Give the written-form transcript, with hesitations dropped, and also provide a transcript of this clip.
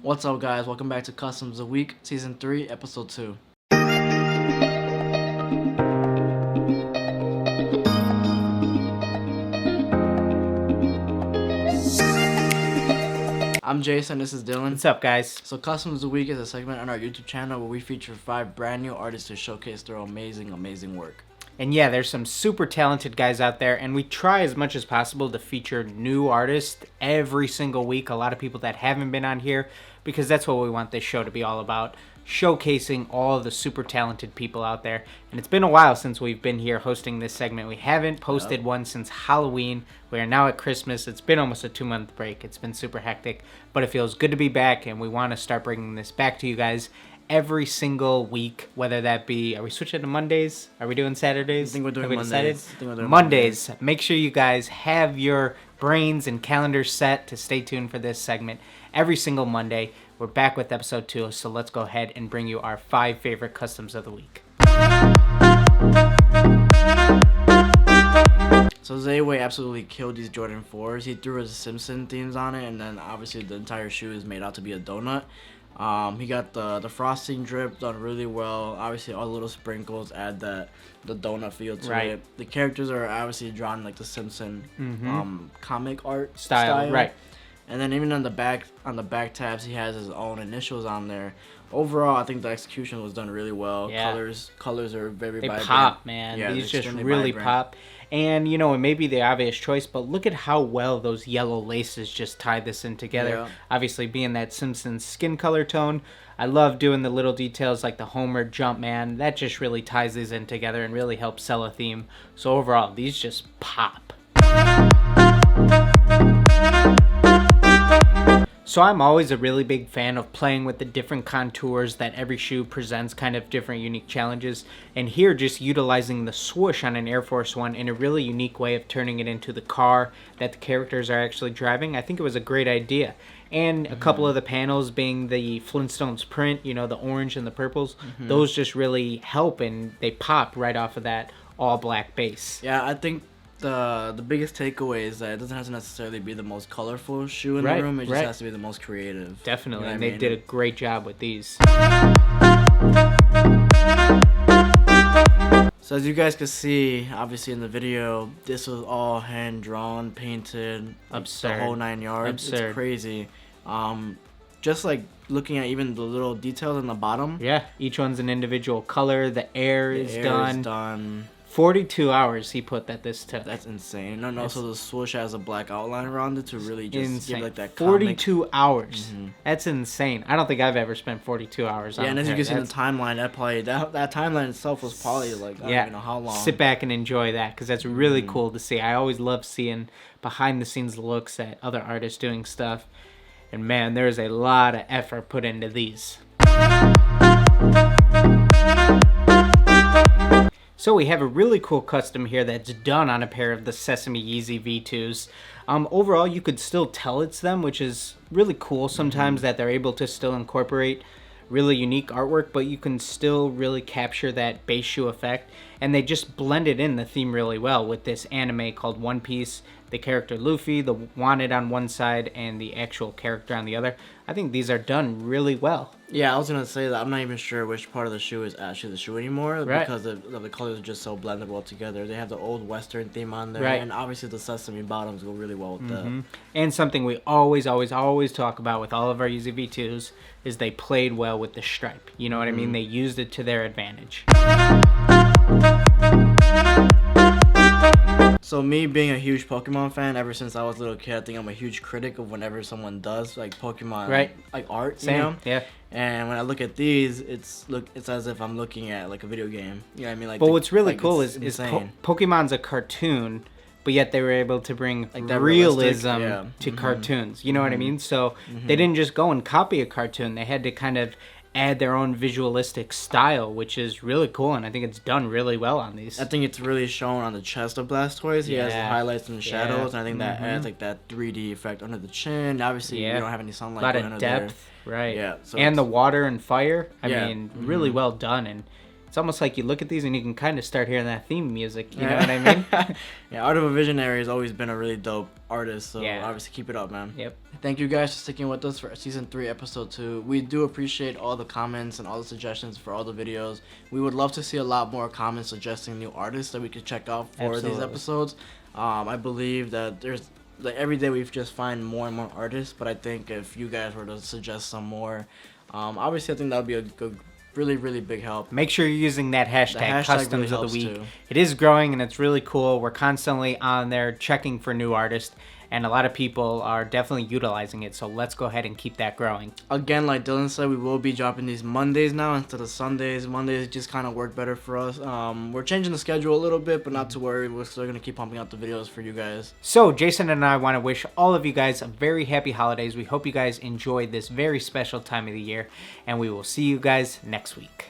What's up, guys? Welcome back to Customs of the Week, Season 3, Episode 2. I'm Jason, this is Dillon. What's up, guys? So Customs of the Week is a segment on our YouTube channel where we feature 5 brand new artists to showcase their amazing work. And yeah, there's some super talented guys out there, and we try as much as possible to feature new artists every single week. A lot of people that haven't been on here, because that's what we want this show to be all about, showcasing all of the super talented people out there. And it's been a while since we've been here hosting this segment. We haven't posted one since Halloween. We are now at Christmas. It's been almost a 2-month break. It's been super hectic, but it feels good to be back, and we want to start bringing this back to you guys every single week, whether that be, are we switching to Mondays? Are we doing Saturdays? I think we're doing Mondays. Mondays. Make sure you guys have your brains and calendars set to stay tuned for this segment every single Monday. We're back with episode 2, so let's go ahead and bring you our 5 favorite customs of the week. So Zayway absolutely killed these Jordan 4s. He threw his Simpson themes on it, and then obviously the entire shoe is made out to be a donut. He got the frosting drip done really well. Obviously, all the little sprinkles add the donut feel to it. The characters are obviously drawn like the Simpson comic art style. Right. And then even on the back tabs, he has his own initials on there. Overall, I think the execution was done really well. Yeah. Colors are very vibrant. They pop, man. Yeah, these just really vibrant. Pop. And, you know, it may be the obvious choice, but look at how well those yellow laces just tie this in together. Yeah. Obviously, being that Simpsons skin color tone, I love doing the little details like the Homer jump, man. That just really ties these in together and really helps sell a theme. So overall, these just pop. So I'm always a really big fan of playing with the different contours that every shoe presents, kind of different unique challenges. And here, just utilizing the swoosh on an Air Force One in a really unique way of turning it into the car that the characters are actually driving. I think it was a great idea. And a couple of the panels being the Flintstones print, you know, the orange and the purples, those just really help, and they pop right off of that all black base. Yeah, I think the biggest takeaway is that it doesn't have to necessarily be the most colorful shoe in the room. It just has to be the most creative. Definitely, and they did a great job with these. So as you guys can see, obviously in the video, this was all hand drawn, painted, absurd, the whole 9 yards. Absurd. It's crazy. Just like looking at even the little details on the bottom. Yeah, each one's an individual color. The air is done. 42 hours he put this took. That's insane. And also the swoosh has a black outline around it to really just give like that 42 hours. That's insane. I don't think I've ever spent 42 hours on it. Yeah, and as you can see in the timeline, that timeline itself was probably like, I don't even know how long. Sit back and enjoy that, because that's really cool to see. I always love seeing behind the scenes looks at other artists doing stuff. And man, there's a lot of effort put into these. So we have a really cool custom here that's done on a pair of the Sesame Yeezy V2s. Overall, you could still tell it's them, which is really cool sometimes that they're able to still incorporate really unique artwork, but you can still really capture that base shoe effect. And they just blended in the theme really well with this anime called One Piece, the character Luffy, the wanted on one side, and the actual character on the other. I think these are done really well. Yeah, I was going to say that I'm not even sure which part of the shoe is actually the shoe anymore, because the colors are just so blended well together. They have the old Western theme on there, and obviously the sesame bottoms go really well with that. And something we always talk about with all of our Yeezy V2s is they played well with the stripe. You know what I mean? They used it to their advantage. So me being a huge Pokemon fan ever since I was a little kid, I think I'm a huge critic of whenever someone does like Pokemon like art. Same. You know? Yeah. And when I look at these, it's as if I'm looking at like a video game. You know what I mean? Like, but what's really cool is Pokemon's a cartoon, but yet they were able to bring like that realism to cartoons. You know what I mean? So they didn't just go and copy a cartoon. They had to kind of add their own visualistic style, which is really cool, and I think it's done really well on these. I think it's really shown on the chest of Blastoise. He has the highlights and the shadows, and I think that adds like that 3D effect under the chin. Obviously, you don't have any sunlight. A lot of depth, right? Yeah, so and the water and fire. I mean, really well done, and It's almost like you look at these and you can kind of start hearing that theme music. You know what I mean? Yeah, Art of a Visionary has always been a really dope artist. So Yeah. obviously keep it up, man. Yep. Thank you guys for sticking with us for season 3, episode 2. We do appreciate all the comments and all the suggestions for all the videos. We would love to see a lot more comments suggesting new artists that we could check out for these Absolutely. episodes. I believe that there's like every day we just find more and more artists, but I think if you guys were to suggest some more, obviously I think that would be a good, really, really big help. Make sure you're using that hashtag, The hashtag Customs really of the helps Week. too. It is growing and it's really cool. We're constantly on there checking for new artists, and a lot of people are definitely utilizing it. So let's go ahead and keep that growing. Again, like Dylan said, we will be dropping these Mondays now instead of Sundays. Mondays just kind of work better for us. We're changing the schedule a little bit, but not to worry. We're still going to keep pumping out the videos for you guys. So Jason and I want to wish all of you guys a very happy holidays. We hope you guys enjoy this very special time of the year, and we will see you guys next week.